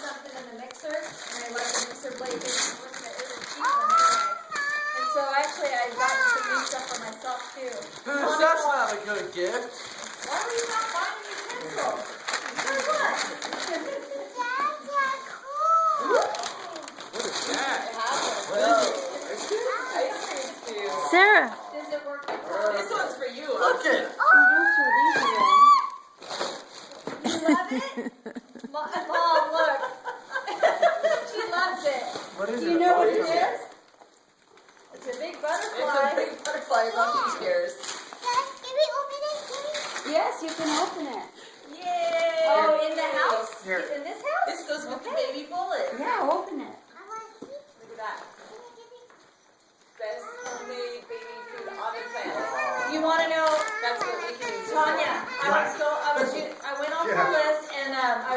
something in the mixer, and I let the mixer blade get looking at every piece anyway. And so actually I've gotten some new stuff for myself too. That's not a good gift. Why were you not buying a utensil? For what? What is that? Ice cream too. Sarah. Does it work? This one's for you. Look it. You love it? Mom, look. She loves it. What is Do it? you know what it is is? It's a big It's butterfly. a big butterfly rocking chairs. Yes, you can open it. Yay! Oh, in the house? Here. In this house? This goes with the baby bullet. Yeah, open it. Look at that. Best homemade baby food on the planet. You want to know, That's what we can use. Tanya? I went off her list, and I